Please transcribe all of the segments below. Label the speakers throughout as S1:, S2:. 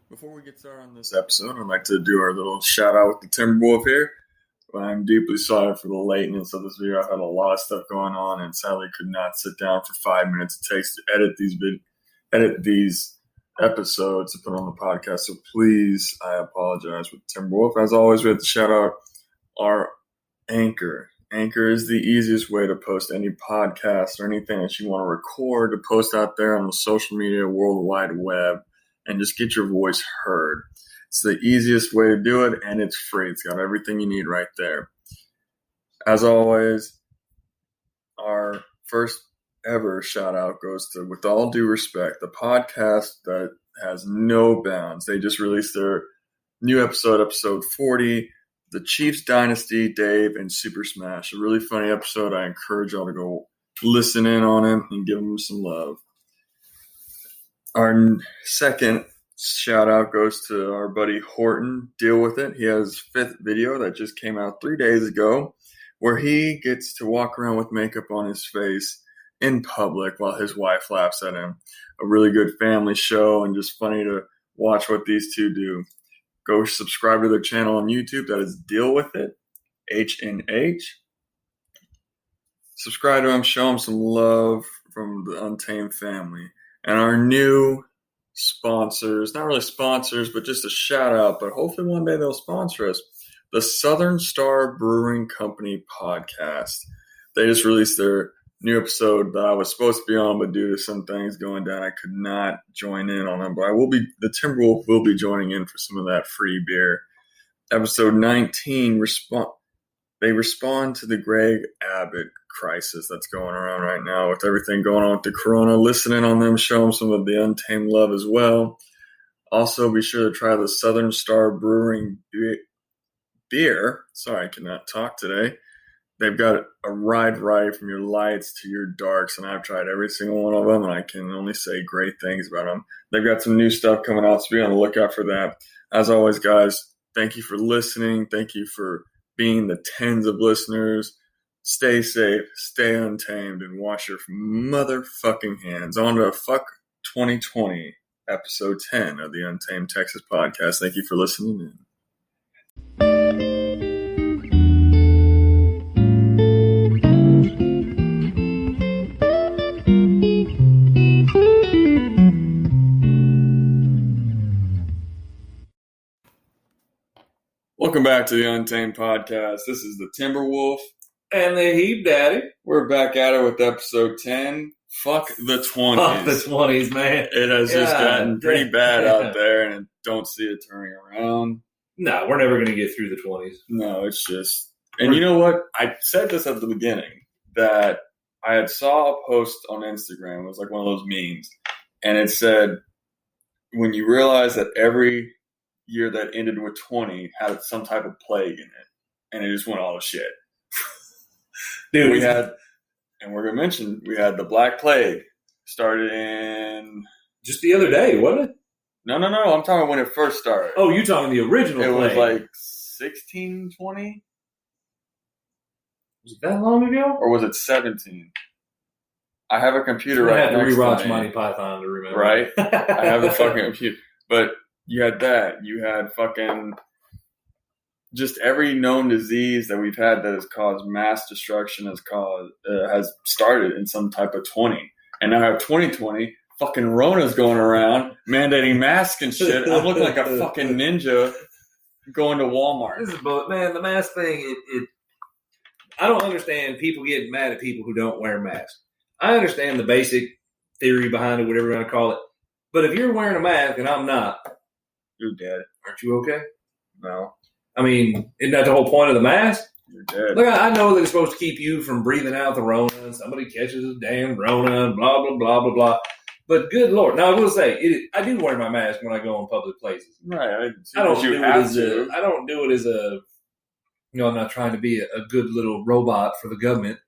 S1: Before we get started on this episode, I'd like to do our little shout out with the Timberwolf here. I'm deeply sorry for the lateness of this video. I've had a lot of stuff going on and sadly could not sit down for 5 minutes it takes to edit these episodes to put on the podcast. So please, I apologize with Timberwolf. As always, we have to shout out our Anchor. Anchor is the easiest way to post any podcast or anything that you want to record to post out there on the social media World Wide Web and just get your voice heard. It's the easiest way to do it, and it's free. It's got everything you need right there. As always, our first ever shout out goes to, with all due respect, the podcast that has no bounds. They just released their new episode 40, The Chiefs Dynasty, Dave, and Super Smash. A really funny episode. I encourage y'all to go listen in on it and give them some love. Our second shout out goes to our buddy Horton. Deal with it. He has his 5th video that just came out 3 days ago where he gets to walk around with makeup on his face in public while his wife laughs at him. A really good family show and just funny to watch what these two do. Go subscribe to their channel on YouTube. That is Deal With It, HNH. Subscribe to them. Show them some love from the Untamed family. And our new sponsors, not really sponsors, but just a shout out, but hopefully one day they'll sponsor us. The Southern Star Brewing Company podcast. They just released their new episode that I was supposed to be on, but due to some things going down, I could not join in on them. But the Timberwolf will be joining in for some of that free beer. Episode 19, they respond to the Greg Abbott crisis that's going around right now with everything going on with the corona. Listen in on them, show them some of the Untamed love as well. Also, be sure to try the Southern Star Brewing beer. Sorry, I cannot talk today. They've got a wide variety from your lights to your darks, and I've tried every single one of them, and I can only say great things about them. They've got some new stuff coming out, so be on the lookout for that. As always, guys, thank you for listening. Thank you for being the tens of listeners. Stay safe, stay untamed, and wash your motherfucking hands. On to Fuck 2020, episode 10 of the Untamed Texas podcast. Thank you for listening in. Welcome back to the Untamed podcast. This is the Timberwolf
S2: and the HEAPDADDY.
S1: We're back at it with episode 10. Fuck the 20s.
S2: Fuck the 20s, man.
S1: It has just gotten pretty bad out there, and I don't see it turning around.
S2: No, we're never going to get through the 20s.
S1: No, it's just... And you know what? I said this at the beginning, that I had saw a post on Instagram. It was like one of those memes. And it said, when you realize that every year that ended with 20 had some type of plague in it, and it just went all to shit. Dude, we had the Black Plague started in
S2: just the other day, wasn't it?
S1: No. I'm talking when it first started.
S2: Oh, you're talking the original plague.
S1: It was like 1620.
S2: Was it that long ago?
S1: Or was it 17? I have a computer right now.
S2: I have to rewatch Monty Python to remember.
S1: Right? I have the fucking computer. But you had that. You had fucking just every known disease that we've had that has caused mass destruction has started in some type of 20. And now I have 2020. Fucking Rona's going around mandating masks and shit. I'm looking like a fucking ninja going to Walmart.
S2: Man, the mask thing, I don't understand people getting mad at people who don't wear masks. I understand the basic theory behind it, whatever you want to call it. But if you're wearing a mask and I'm not,
S1: you're dead.
S2: Aren't you okay?
S1: No.
S2: I mean, isn't that the whole point of the mask?
S1: You're dead.
S2: Look, I know that it's supposed to keep you from breathing out the Rona, and somebody catches a damn Rona, and blah, blah, blah, blah, blah. But good Lord. Now, I will say, I do wear my mask when I go in public places.
S1: Right.
S2: I don't do it as a, I'm not trying to be a good little robot for the government.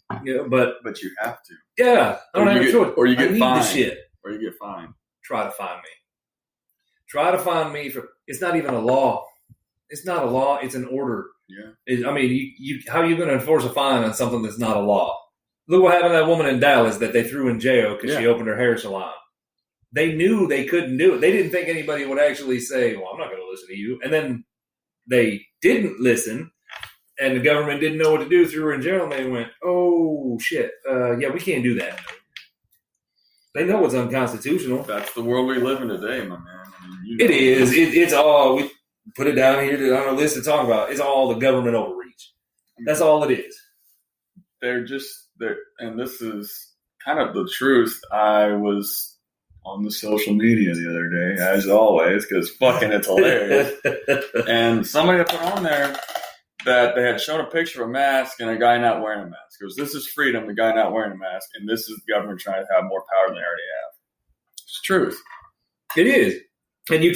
S2: But
S1: you have to.
S2: Yeah. I don't have a choice.
S1: Or you get fined.
S2: The shit.
S1: Or you get fined.
S2: Try to find me. It's not even a law. It's not a law. It's an order.
S1: Yeah.
S2: How are you going to enforce a fine on something that's not a law? Look what happened to that woman in Dallas that they threw in jail because she opened her hair salon. They knew they couldn't do it. They didn't think anybody would actually say, well, I'm not going to listen to you. And then they didn't listen, and the government didn't know what to do, threw her in jail, and they went, oh, shit. Yeah, we can't do that. They know it's unconstitutional.
S1: That's the world we live in today, my man. I mean,
S2: it is. It's all, we put it down here on a list to talk about. It's all the government overreach. That's all it is.
S1: They're just, and this is kind of the truth. I was on the social media the other day, as always, because fucking it's hilarious. And somebody had put on there that they had shown a picture of a mask and a guy not wearing a mask. It was, this is freedom, the guy not wearing a mask, and this is the government trying to have more power than they already have. It's truth.
S2: It is. And you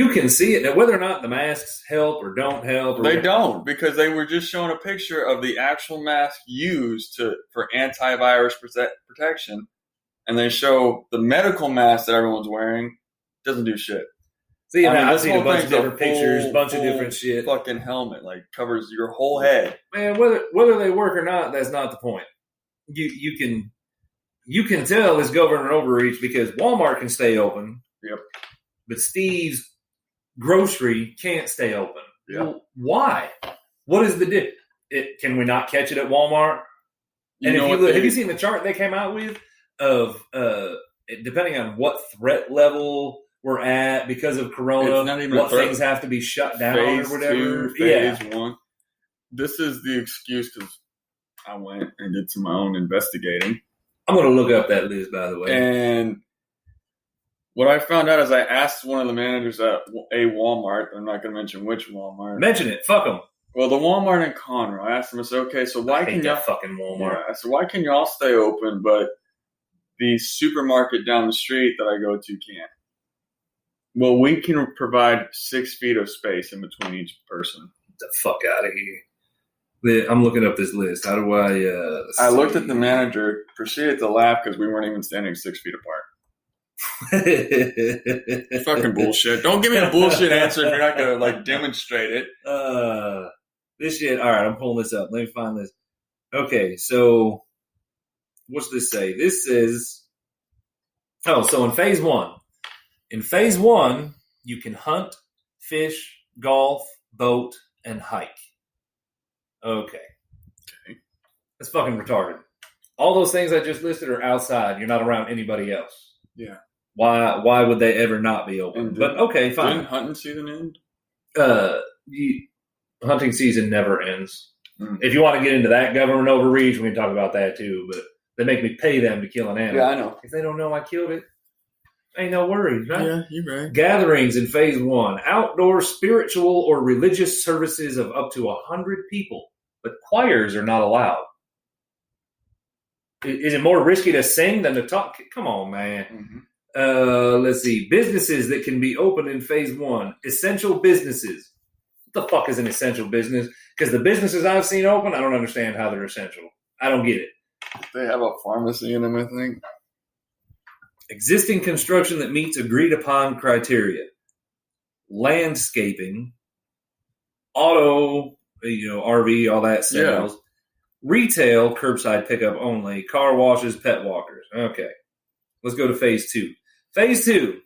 S2: can see it. Now, whether or not the masks help or don't help.
S1: They don't, because they were just showing a picture of the actual mask used for antivirus protection. And they show the medical mask that everyone's wearing doesn't do shit.
S2: See, I've seen a bunch of different pictures, bunch of different shit.
S1: Fucking helmet, like covers your whole head.
S2: Man, whether they work or not, that's not the point. You can tell it's government overreach because Walmart can stay open.
S1: Yep.
S2: But Steve's grocery can't stay open.
S1: Yeah.
S2: Well, why? What is the difference? Can we not catch it at Walmart? And have you seen the chart they came out with of depending on what threat level we're at because of Corona, what things have to be shut down or whatever?
S1: Phase 1. This is the excuse because I went and did some of my own investigating.
S2: I'm going to look up that list, by the way.
S1: And what I found out is I asked one of the managers at a Walmart. I'm not going to mention which Walmart.
S2: Mention it. Fuck them.
S1: Well, the Walmart in Conroe. I asked them, I said, okay, so why can y'all
S2: fucking Walmart?
S1: Yeah, I said, why can y'all stay open, but the supermarket down the street that I go to can't? Well, we can provide 6 feet of space in between each person.
S2: Get the fuck out of here. I'm looking up this list. How do I...
S1: I looked at the manager, proceeded to laugh because we weren't even standing 6 feet apart. Fucking bullshit. Don't give me a bullshit answer if you're not going to demonstrate it.
S2: This shit... All right, I'm pulling this up. Let me find this. Okay, so... What's this say? This says... Oh, so in phase 1... In phase 1, you can hunt, fish, golf, boat, and hike. Okay. That's fucking retarded. All those things I just listed are outside. You're not around anybody else.
S1: Yeah.
S2: Why would they ever not be open? But okay, fine.
S1: Didn't hunting season end?
S2: Hunting season never ends. If you want to get into that government overreach, we can talk about that too. But they make me pay them to kill an animal.
S1: Yeah, I know.
S2: If they don't know I killed it, ain't no worries, right?
S1: Yeah, you're right.
S2: Gatherings in phase 1. Outdoor spiritual or religious services of up to 100 people. But choirs are not allowed. Is it more risky to sing than to talk? Come on, man. Mm-hmm. Let's see. Businesses that can be open in phase 1. Essential businesses. What the fuck is an essential business? Because the businesses I've seen open, I don't understand how they're essential. I don't get it.
S1: They have a pharmacy in them, I think.
S2: Existing construction that meets agreed upon criteria. Landscaping. Auto, RV, all that sales. Yeah. Retail, curbside pickup only. Car washes, pet walkers. Okay. Let's go to phase 2. Phase 2.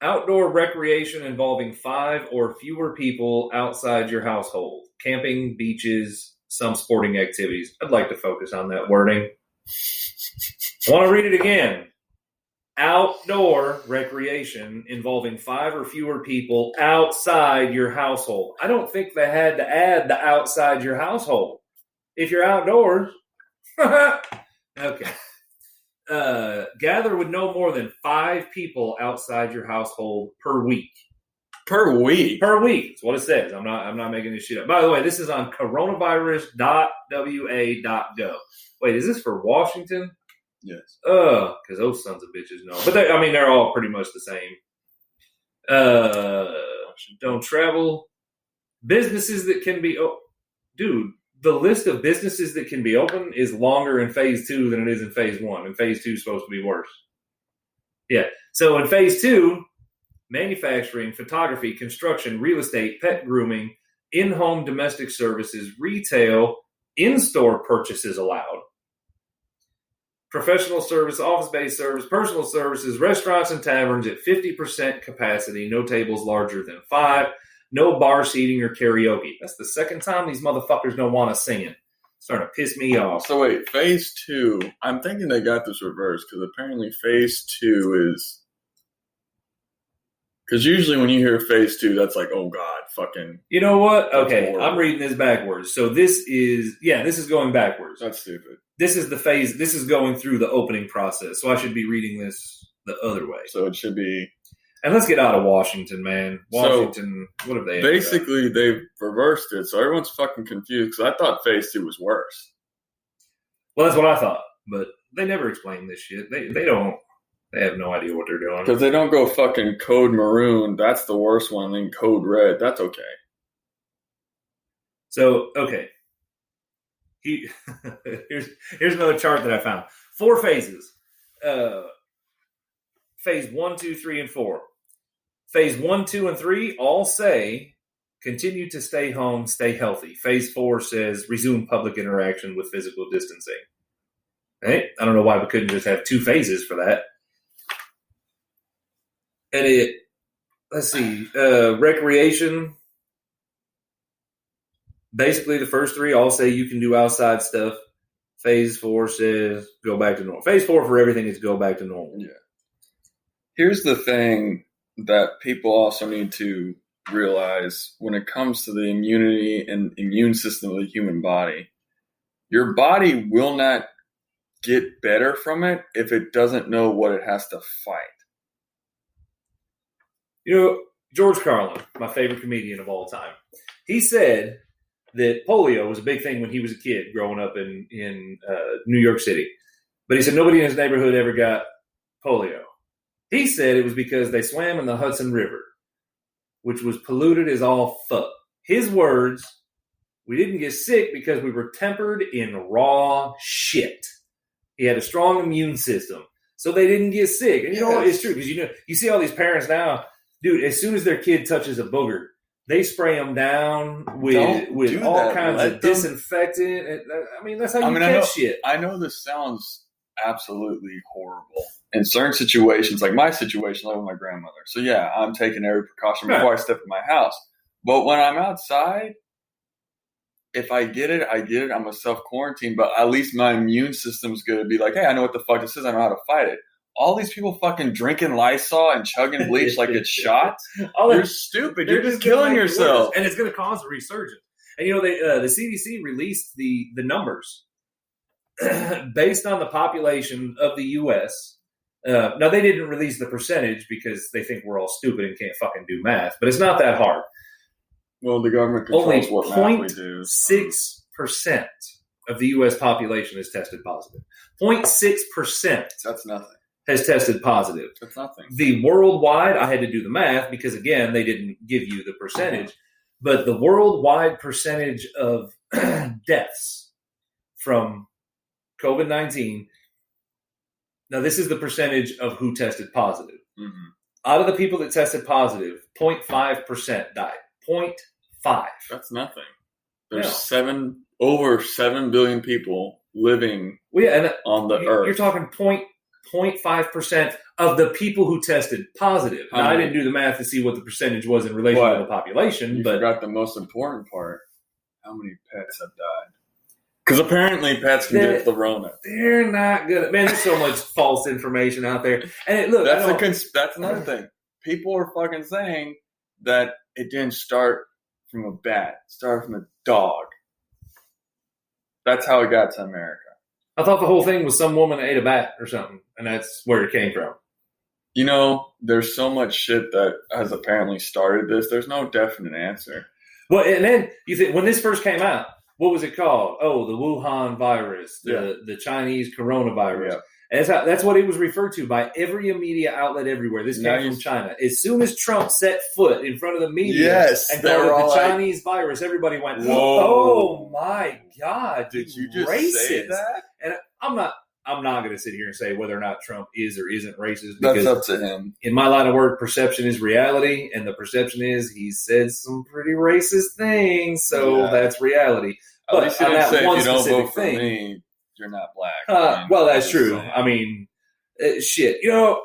S2: Outdoor recreation involving 5 or fewer people outside your household. Camping, beaches, some sporting activities. I'd like to focus on that wording. I want to read it again. Outdoor recreation involving 5 or fewer people outside your household. I don't think they had to add the outside your household. If you're outdoors, okay. Gather with no more than 5 people outside your household per week.
S1: Per week?
S2: Per week. That's what it says. I'm not making this shit up. By the way, this is on coronavirus.wa.gov. Wait, is this for Washington?
S1: Yes.
S2: Because those sons of bitches know. But they're all pretty much the same. Don't travel. Businesses that can be... Dude, the list of businesses that can be open is longer in phase 2 than it is in phase 1. And phase 2 is supposed to be worse. Yeah. So in phase 2, manufacturing, photography, construction, real estate, pet grooming, in-home domestic services, retail, in-store purchases allowed. professional service, office-based service, personal services, restaurants and taverns at 50% capacity, no tables larger than 5, no bar seating or karaoke. That's the second time these motherfuckers don't want us singing. It's starting to piss me off.
S1: So wait, phase 2, I'm thinking they got this reversed because apparently phase 2 is... Because usually when you hear phase 2, that's like, oh God, fucking...
S2: You know what? Okay, I'm reading this backwards. So this is going backwards.
S1: That's stupid.
S2: This is the phase, this is going through the opening process. So I should be reading this the other way.
S1: So it should be...
S2: And let's get out of Washington, man. Washington, so what have they...
S1: Basically, they've reversed it, so everyone's fucking confused, because I thought phase 2 was worse.
S2: Well, that's what I thought, but they never explain this shit. They don't... They have no idea what they're doing.
S1: Because they don't go fucking code maroon. That's the worst one. Then code red. That's okay.
S2: So, okay. Here's another chart that I found. 4 phases. Phase 1, 2, 3, and 4. Phase 1, 2, and 3 all say, continue to stay home, stay healthy. Phase 4 says, resume public interaction with physical distancing. Right? I don't know why we couldn't just have 2 phases for that. And let's see, recreation. Basically, the first 3 all say you can do outside stuff. Phase 4 says go back to normal. Phase 4 for everything is go back to normal.
S1: Yeah. Here's the thing that people also need to realize when it comes to the immunity and immune system of the human body. Your body will not get better from it if it doesn't know what it has to fight.
S2: You know, George Carlin, my favorite comedian of all time, he said that polio was a big thing when he was a kid growing up in New York City. But he said nobody in his neighborhood ever got polio. He said it was because they swam in the Hudson River, which was polluted as all fuck. His words, we didn't get sick because we were tempered in raw shit. He had a strong immune system, so they didn't get sick. And you know what? It's true because you see all these parents now. Dude, as soon as their kid touches a booger, they spray them down with all kinds of disinfectant. I mean, that's how you catch shit.
S1: I know this sounds absolutely horrible in certain situations, like my situation, like with my grandmother. So yeah, I'm taking every precaution before I step in my house. But when I'm outside, if I get it, I get it. I'm a self-quarantine, but at least my immune system's going to be like, hey, I know what the fuck this is. I know how to fight it. All these people fucking drinking Lysol and chugging bleach like it's shots. You're stupid. You're just killing yourself.
S2: And it's going to cause a resurgence. And, the CDC released the numbers based on the population of the U.S. Now, they didn't release the percentage because they think we're all stupid and can't fucking do math. But it's not that hard.
S1: Well, the government controls what math we do.
S2: 0.6% of the U.S. population is tested positive. 0.6%.
S1: That's nothing.
S2: Has tested positive.
S1: That's nothing.
S2: The worldwide, I had to do the math because, again, they didn't give you the percentage, but the worldwide percentage of deaths from COVID-19, now this is the percentage of who tested positive. Mm-hmm. Out of the people that tested positive, 0.5% died. 0.5.
S1: That's nothing. There's over 7 billion people living on the earth.
S2: You're talking 0.5% of the people who tested positive. Now, I didn't do the math to see what the percentage was in relation to the population. But
S1: forgot the most important part. How many pets have died? Because apparently pets can get the Rona.
S2: They're not good. Man, there's so much false information out there. And
S1: that's another thing. People are fucking saying that it didn't start from a bat. It started from a dog. That's how it got to America.
S2: I thought the whole thing was some woman ate a bat or something, and that's where it came from.
S1: There's so much shit that has apparently started this. There's no definite answer.
S2: Well, and then you think when this first came out, what was it called? Oh, the Wuhan virus, the Chinese coronavirus. Yeah. And that's what it was referred to by every media outlet everywhere. This came from China. As soon as Trump set foot in front of the media and called it the Chinese virus, everybody went, "Oh my God,
S1: did you just say that?"
S2: And I'm not going to sit here and say whether or not Trump is or isn't racist.
S1: That's up to him.
S2: In my line of work, perception is reality, and the perception is he said some pretty racist things, so that's reality.
S1: At least he didn't say if you don't vote for me, you're not black.
S2: Well, that's true. I mean, shit. You know,